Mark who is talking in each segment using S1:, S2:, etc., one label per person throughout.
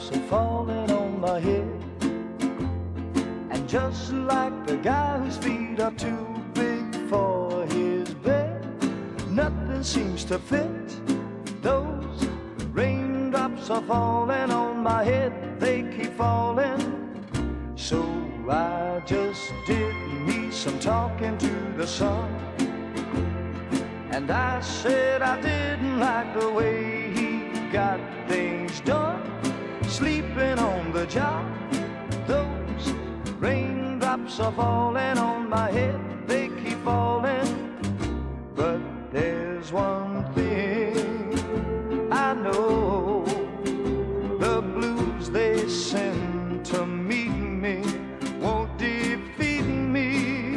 S1: raindrops are falling on my head. And just like the guy whose feet are too big for his bed, nothing seems to fit. Those raindrops are falling on my head, they keep falling. So I just did me some talking to the sun, and I said I didn't like the way he got things done, sleeping on the job. Those raindrops are falling on my head, they keep falling. But there's one thing I know, the blues they send to meet me won't defeat me.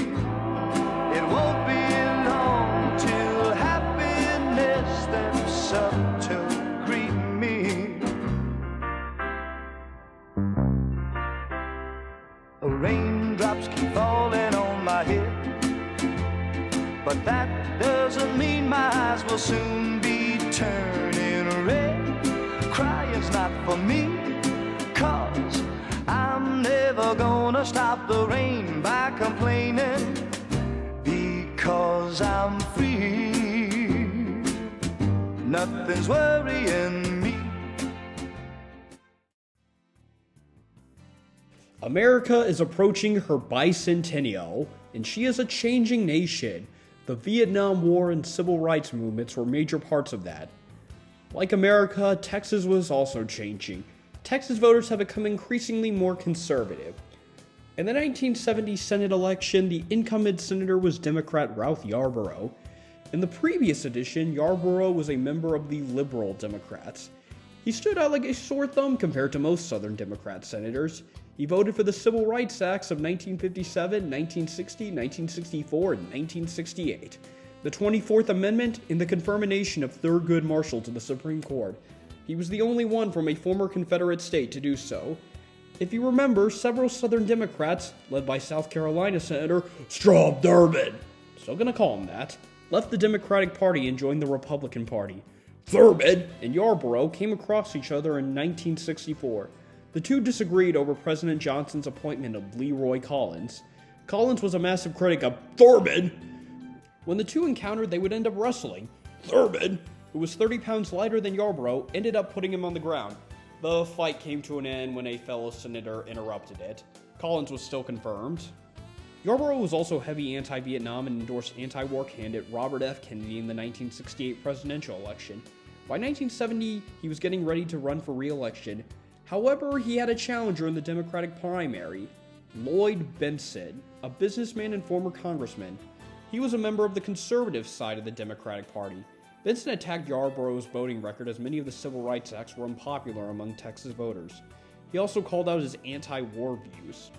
S1: It won't be long till happiness steps up to greet me. Raindrops keep falling on my head, but that doesn't mean my eyes will soon be turning red. Crying's not for me, 'cause I'm never gonna stop the rain by complaining, because I'm free. Nothing's worrying me.
S2: America is approaching her bicentennial, and she is a changing nation. The Vietnam War and civil rights movements were major parts of that. Like America, Texas was also changing. Texas voters have become increasingly more conservative. In the 1970 Senate election, the incumbent senator was Democrat Ralph Yarborough. In the previous edition, Yarborough was a member of the Liberal Democrats. He stood out like a sore thumb compared to most Southern Democrat senators. He voted for the Civil Rights Acts of 1957, 1960, 1964, and 1968, the 24th Amendment, and the confirmation of Thurgood Marshall to the Supreme Court. He was the only one from a former Confederate state to do so. If you remember, several Southern Democrats, led by South Carolina Senator Strom Thurmond, still gonna call him that, left the Democratic Party and joined the Republican Party. Thurmond and Yarborough came across each other in 1964. The two disagreed over President Johnson's appointment of Leroy Collins. Collins was a massive critic of Thurmond. When the two encountered, they would end up wrestling. Thurmond, who was 30 pounds lighter than Yarborough, ended up putting him on the ground. The fight came to an end when a fellow senator interrupted it. Collins was still confirmed. Yarborough was also heavy anti-Vietnam and endorsed anti-war candidate Robert F. Kennedy in the 1968 presidential election. By 1970, he was getting ready to run for re-election. However, he had a challenger in the Democratic primary, Lloyd Bentsen, a businessman and former congressman. He was a member of the conservative side of the Democratic Party. Bentsen attacked Yarborough's voting record, as many of the Civil Rights Acts were unpopular among Texas voters. He also called out his anti-war views.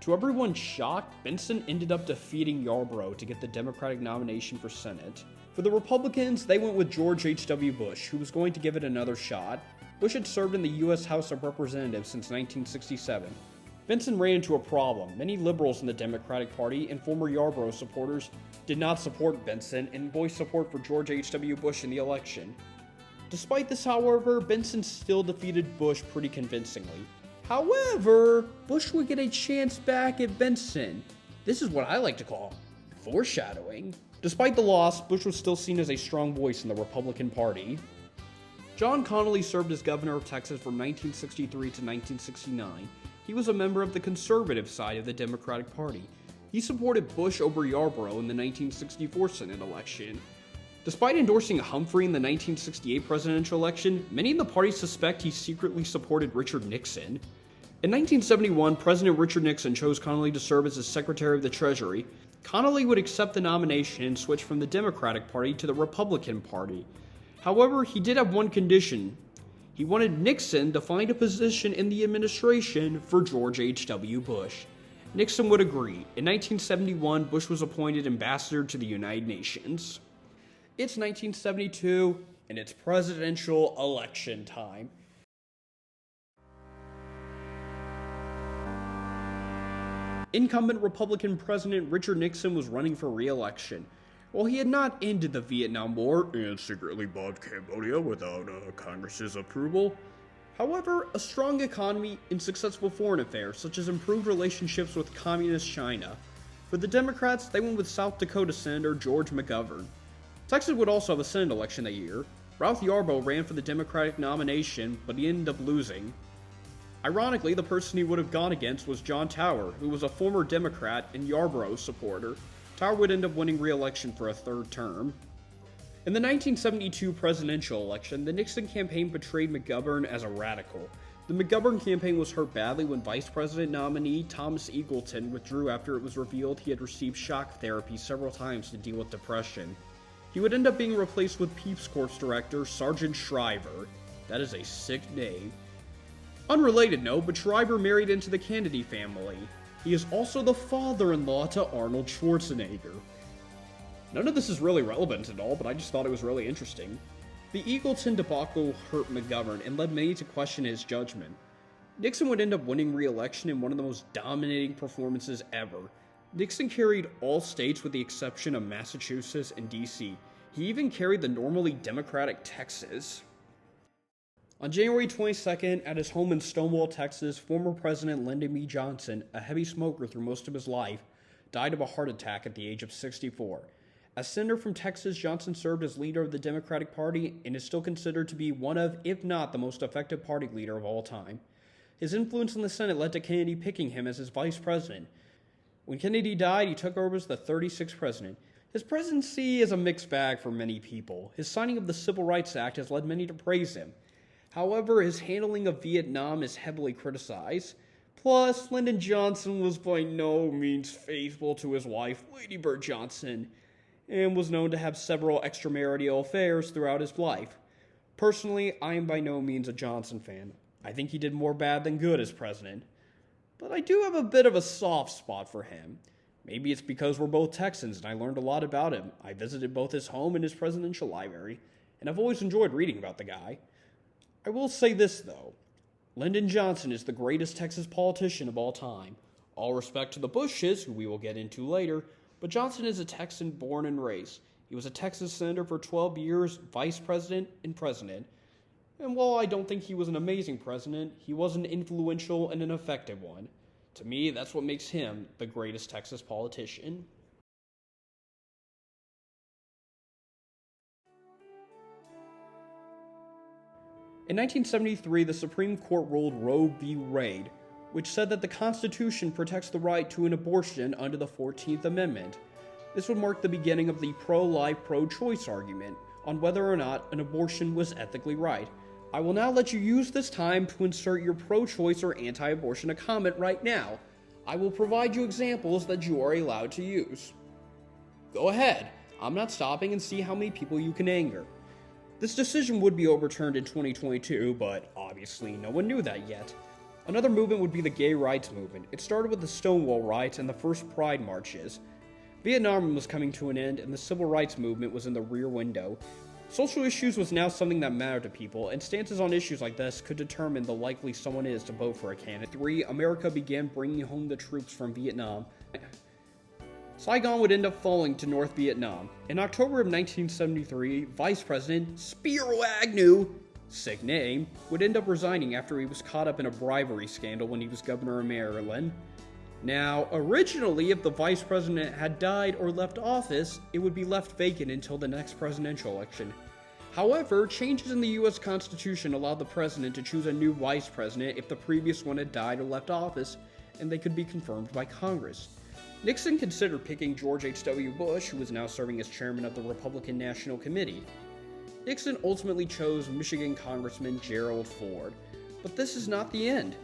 S2: To everyone's shock, Bentsen ended up defeating Yarborough to get the Democratic nomination for Senate. For the Republicans, they went with George H.W. Bush, who was going to give it another shot. Bush had served in the U.S. House of Representatives since 1967. Bentsen ran into a problem. Many liberals in the Democratic Party and former Yarborough supporters did not support Bentsen and voiced support for George H.W. Bush in the election. Despite this, however, Bentsen still defeated Bush pretty convincingly. However, Bush would get a chance back at Bentsen. This is what I like to call foreshadowing. Despite the loss, Bush was still seen as a strong voice in the Republican Party. John Connally served as governor of Texas from 1963 to 1969. He was a member of the conservative side of the Democratic Party. He supported Bush over Yarborough in the 1964 Senate election. Despite endorsing Humphrey in the 1968 presidential election, many in the party suspect he secretly supported Richard Nixon. In 1971, President Richard Nixon chose Connally to serve as his Secretary of the Treasury. Connally would accept the nomination and switch from the Democratic Party to the Republican Party. However, he did have one condition. He wanted Nixon to find a position in the administration for George H.W. Bush. Nixon would agree. In 1971, Bush was appointed ambassador to the United Nations. It's 1972, and it's presidential election time. Incumbent Republican President Richard Nixon was running for re-election. While he had not ended the Vietnam War and secretly bombed Cambodia without Congress's approval, however, a strong economy and successful foreign affairs, such as improved relationships with communist China. For the Democrats, they went with South Dakota Senator George McGovern. Texas would also have a Senate election that year. Ralph Yarborough ran for the Democratic nomination, but he ended up losing. Ironically, the person he would have gone against was John Tower, who was a former Democrat and Yarborough's supporter. Tower would end up winning re-election for a third term. In the 1972 presidential election, the Nixon campaign portrayed McGovern as a radical. The McGovern campaign was hurt badly when Vice President nominee Thomas Eagleton withdrew after it was revealed he had received shock therapy several times to deal with depression. He would end up being replaced with Peeps Corps director Sergeant Shriver. That is a sick name. Unrelated note, but Shriver married into the Kennedy family. He is also the father-in-law to Arnold Schwarzenegger. None of this is really relevant at all, but I just thought it was really interesting. The Eagleton debacle hurt McGovern and led many to question his judgment. Nixon would end up winning re-election in one of the most dominating performances ever. Nixon carried all states with the exception of Massachusetts and D.C. He even carried the normally Democratic Texas. On January 22nd, at his home in Stonewall, Texas, former President Lyndon B. Johnson, a heavy smoker through most of his life, died of a heart attack at the age of 64. As senator from Texas, Johnson served as leader of the Democratic Party and is still considered to be one of, if not the most effective party leader of all time. His influence in the Senate led to Kennedy picking him as his vice president. When Kennedy died, he took over as the 36th president. His presidency is a mixed bag for many people. His signing of the Civil Rights Act has led many to praise him. However, his handling of Vietnam is heavily criticized. Plus, Lyndon Johnson was by no means faithful to his wife, Lady Bird Johnson, and was known to have several extramarital affairs throughout his life. Personally, I am by no means a Johnson fan. I think he did more bad than good as president. But I do have a bit of a soft spot for him. Maybe it's because we're both Texans and I learned a lot about him. I visited both his home and his presidential library, and I've always enjoyed reading about the guy. I will say this, though. Lyndon Johnson is the greatest Texas politician of all time. All respect to the Bushes, who we will get into later, but Johnson is a Texan born and raised. He was a Texas senator for 12 years, vice president, and president. And while I don't think he was an amazing president, he was an influential and an effective one. To me, that's what makes him the greatest Texas politician. In 1973, the Supreme Court ruled Roe v. Wade, which said that the Constitution protects the right to an abortion under the 14th Amendment. This would mark the beginning of the pro-life, pro-choice argument on whether or not an abortion was ethically right. I will now let you use this time to insert your pro-choice or anti-abortion comment right now. I will provide you examples that you are allowed to use. Go ahead. I'm not stopping, and see how many people you can anger. This decision would be overturned in 2022, but obviously no one knew that yet. Another movement would be the gay rights movement. It started with the Stonewall riots and the first Pride marches. Vietnam was coming to an end, and the civil rights movement was in the rear window. Social issues was now something that mattered to people, and stances on issues like this could determine the likely someone is to vote for a candidate. 3. America began bringing home the troops from Vietnam. Saigon would end up falling to North Vietnam. In October of 1973, Vice President Spiro Agnew, sick name, would end up resigning after he was caught up in a bribery scandal when he was governor of Maryland. Now, originally, if the vice president had died or left office, it would be left vacant until the next presidential election. However, changes in the U.S. Constitution allowed the president to choose a new vice president if the previous one had died or left office, and they could be confirmed by Congress. Nixon considered picking George H.W. Bush, who was now serving as chairman of the Republican National Committee. Nixon ultimately chose Michigan Congressman Gerald Ford. But this is not the end.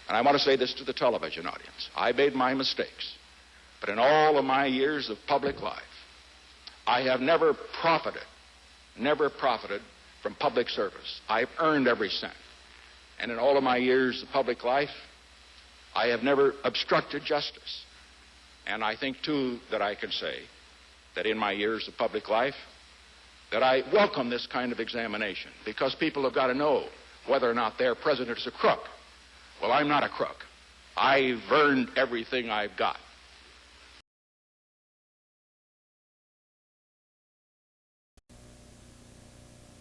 S3: And I want to say this to the television audience. I made my mistakes. But in all of my years of public life, I have never profited from public service. I've earned every cent. And in all of my years of public life, I have never obstructed justice. And I think, too, that I can say that in my years of public life, that I welcome this kind of examination because people have got to know whether or not their president is a crook. Well, I'm not a crook. I've earned everything I've got.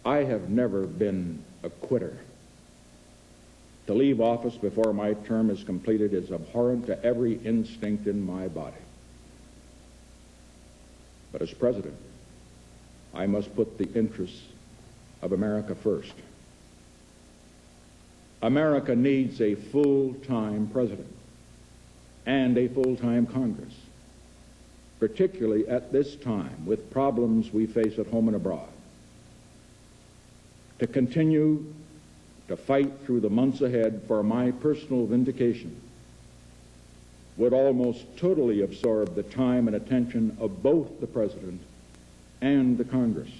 S4: I have never been a quitter. To leave office before my term is completed is abhorrent to every instinct in my body. But as president, I must put the interests of America first. America needs a full-time president and a full-time Congress, particularly at this time with problems we face at home and abroad, to continue to fight through the months ahead for my personal vindication would almost totally absorb the time and attention of both the President and the Congress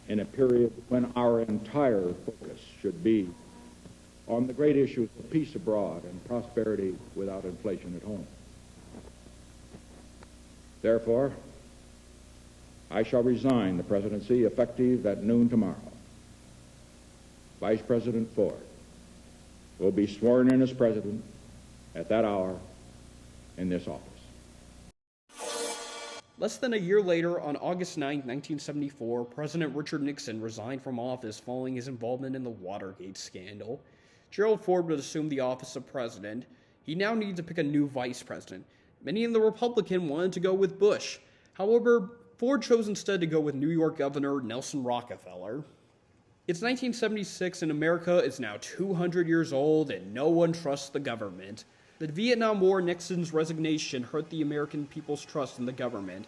S4: in a period when our entire focus should be on the great issues of peace abroad and prosperity without inflation at home. Therefore, I shall resign the presidency effective at noon tomorrow. Vice President Ford will be sworn in as president at that hour in this office.
S2: Less than a year later, on August 9, 1974, President Richard Nixon resigned from office following his involvement in the Watergate scandal. Gerald Ford would assume the office of president. He now needed to pick a new vice president. Many in the Republican wanted to go with Bush. However, Ford chose instead to go with New York Governor Nelson Rockefeller. It's 1976 and America is now 200 years old and no one trusts the government. The Vietnam War, Nixon's resignation hurt the American people's trust in the government.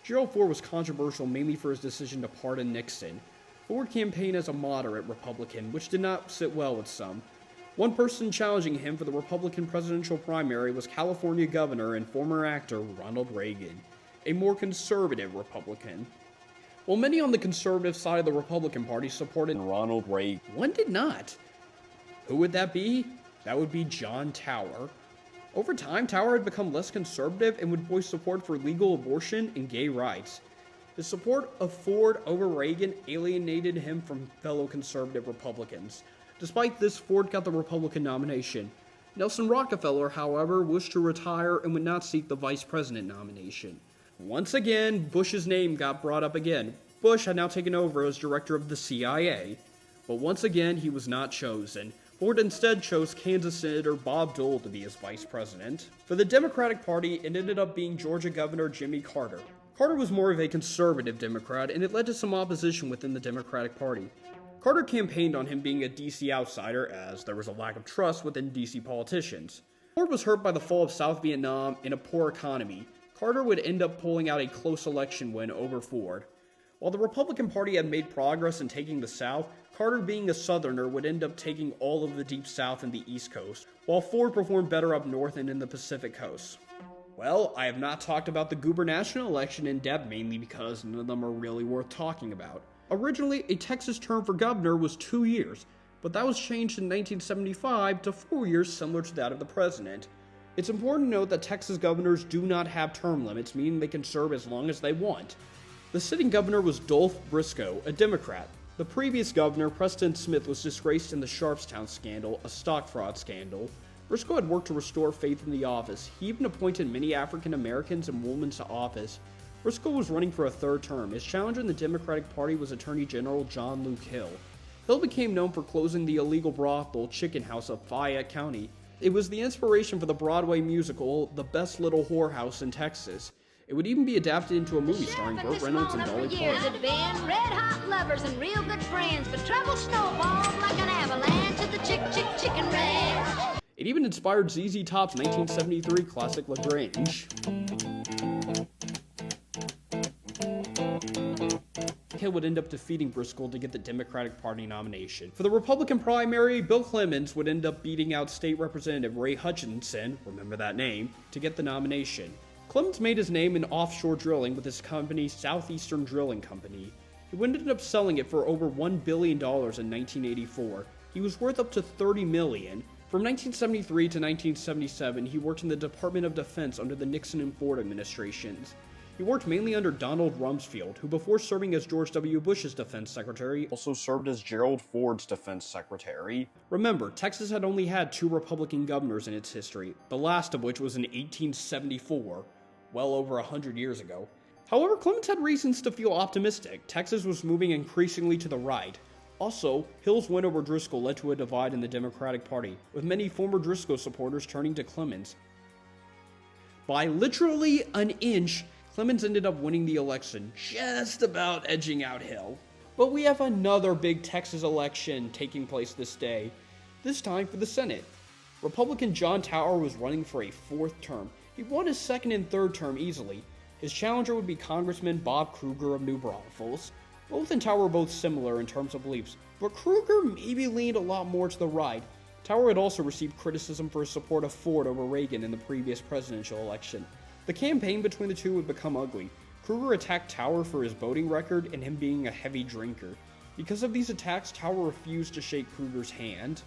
S2: Gerald Ford was controversial mainly for his decision to pardon Nixon. Ford campaigned as a moderate Republican, which did not sit well with some. One person challenging him for the Republican presidential primary was California Governor and former actor Ronald Reagan, a more conservative Republican. While many on the conservative side of the Republican Party supported Ronald Reagan, one did not. Who would that be? That would be John Tower. Over time, Tower had become less conservative and would voice support for legal abortion and gay rights. The support of Ford over Reagan alienated him from fellow conservative Republicans. Despite this, Ford got the Republican nomination. Nelson Rockefeller, however, wished to retire and would not seek the vice president nomination. Once again, Bush's name got brought up again. Bush had now taken over as director of the CIA. But once again, he was not chosen. Ford instead chose Kansas Senator Bob Dole to be his vice president. For the Democratic Party, it ended up being Georgia Governor Jimmy Carter. Carter was more of a conservative Democrat, and it led to some opposition within the Democratic Party. Carter campaigned on him being a D.C. outsider, as there was a lack of trust within D.C. politicians. Ford was hurt by the fall of South Vietnam and a poor economy. Carter would end up pulling out a close election win over Ford. While the Republican Party had made progress in taking the South, Carter, being a Southerner, would end up taking all of the Deep South and the East Coast, while Ford performed better up north and in the Pacific Coast. Well, I have not talked about the gubernatorial election in depth, mainly because none of them are really worth talking about. Originally, a Texas term for governor was 2 years, but that was changed in 1975 to 4 years, similar to that of the president. It's important to note that Texas governors do not have term limits, meaning they can serve as long as they want. The sitting governor was Dolph Briscoe, a Democrat. The previous governor, Preston Smith, was disgraced in the Sharpstown scandal, a stock fraud scandal. Briscoe had worked to restore faith in the office. He even appointed many African Americans and women to office. Briscoe was running for a third term. His challenger in the Democratic Party was Attorney General John Luke Hill. Hill became known for closing the illegal brothel Chicken House of Fayette County. It was the inspiration for the Broadway musical The Best Little Whorehouse in Texas. It would even be adapted into a movie starring Burt Reynolds and Dolly Parton.
S5: Red-hot lovers and real good friends, but trouble snowballed like an avalanche at the Chicken Ranch.
S2: It even inspired ZZ Top's 1973 classic La Grange. Hill would end up defeating Briscoe to get the Democratic Party nomination. For the Republican primary, Bill Clemens would end up beating out State Representative Ray Hutchinson, remember that name, to get the nomination. Clemens made his name in offshore drilling with his company Southeastern Drilling Company. He would end up selling it for over $1 billion in 1984. He was worth up to $30 million. From 1973 to 1977, he worked in the Department of Defense under the Nixon and Ford administrations. He worked mainly under Donald Rumsfeld, who before serving as George W. Bush's defense secretary, also served as Gerald Ford's defense secretary. Remember, Texas had only had 2 Republican governors in its history, the last of which was in 1874, well over 100 years ago. However, Clemens had reasons to feel optimistic. Texas was moving increasingly to the right. Also, Hill's win over Driscoll led to a divide in the Democratic Party, with many former Driscoll supporters turning to Clemens. By literally an inch, Clemens ended up winning the election, just about edging out Hill. But we have another big Texas election taking place this day, this time for the Senate. Republican John Tower was running for a 4th term. He won his 2nd and 3rd term easily. His challenger would be Congressman Bob Kruger of New Braunfels. Both and Tower were both similar in terms of beliefs, but Kruger maybe leaned a lot more to the right. Tower had also received criticism for his support of Ford over Reagan in the previous presidential election. The campaign between the two would become ugly. Kruger attacked Tower for his voting record and him being a heavy drinker. Because of these attacks, Tower refused to shake Kruger's hand.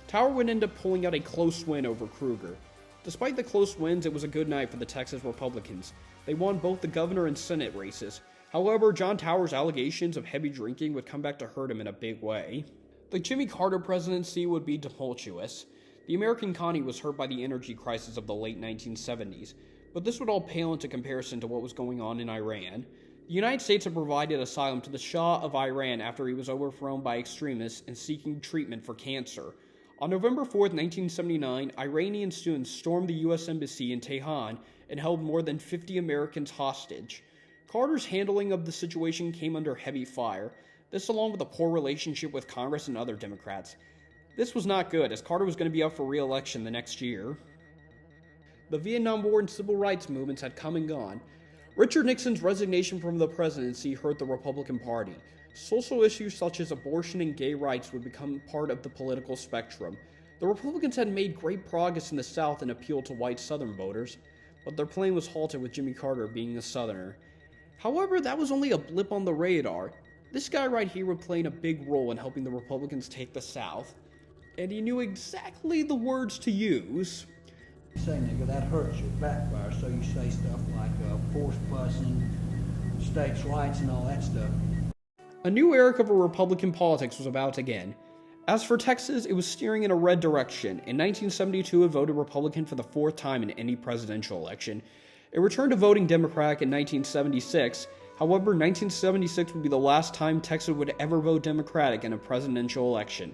S2: Tower would end up pulling out a close win over Kruger. Despite the close wins, it was a good night for the Texas Republicans. They won both the governor and Senate races. However, John Tower's allegations of heavy drinking would come back to hurt him in a big way. The Jimmy Carter presidency would be tumultuous. The American economy was hurt by the energy crisis of the late 1970s, but this would all pale into comparison to what was going on in Iran. The United States had provided asylum to the Shah of Iran after he was overthrown by extremists and seeking treatment for cancer. On November 4, 1979, Iranian students stormed the U.S. Embassy in Tehran and held more than 50 Americans hostage. Carter's handling of the situation came under heavy fire, this along with a poor relationship with Congress and other Democrats. This was not good, as Carter was going to be up for re-election the next year. The Vietnam War and civil rights movements had come and gone. Richard Nixon's resignation from the presidency hurt the Republican Party. Social issues such as abortion and gay rights would become part of the political spectrum. The Republicans had made great progress in the South and appealed to white Southern voters, but their plan was halted with Jimmy Carter being a Southerner. However, that was only a blip on the radar. This guy right here would play a big role in helping the Republicans take the South, and he knew exactly the words to use.
S6: Say, nigga, that hurts your backfire, so you say stuff like force busing, states' rights, and all that stuff.
S2: A new era of Republican politics was about to begin. As for Texas, it was steering in a red direction. In 1972, it voted Republican for the 4th time in any presidential election. It returned to voting Democratic in 1976. However, 1976 would be the last time Texas would ever vote Democratic in a presidential election.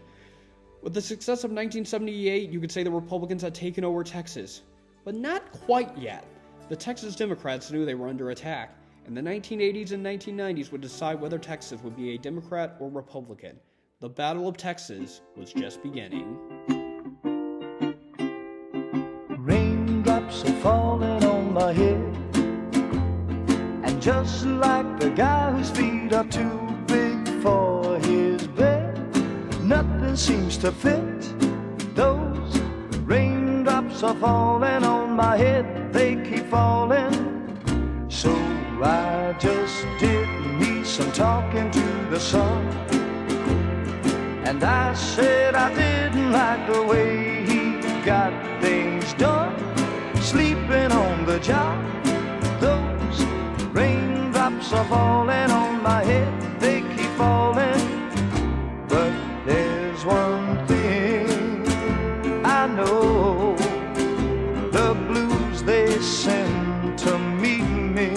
S2: With the success of 1978, you could say the Republicans had taken over Texas. But not quite yet. The Texas Democrats knew they were under attack, and the 1980s and 1990s would decide whether Texas would be a Democrat or Republican. The Battle of Texas was just beginning.
S1: Raindrops are falling on my head, and just like the guy whose feet are too big for his bed, nothing seems to fit. Those raindrops are falling on my head, they keep falling. So I just did me some talking to the sun, and I said I didn't like the way he got things done, sleeping on the job. Those raindrops are falling on my head, they keep falling. But there's one thing I know, the blues they send to meet me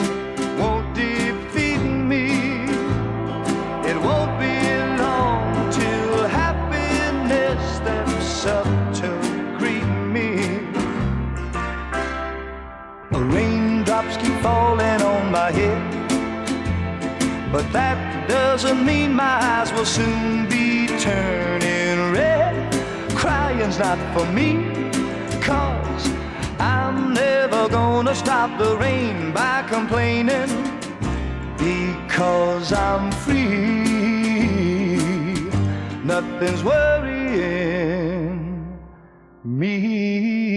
S1: won't defeat me. It won't be long till happiness steps up to greet me. Raindrops keep falling on my head, but that doesn't mean my eyes will soon be turning red. Crying's not for me, 'cause I'm never gonna stop the rain by complaining, because I'm free. Nothing's worrying me.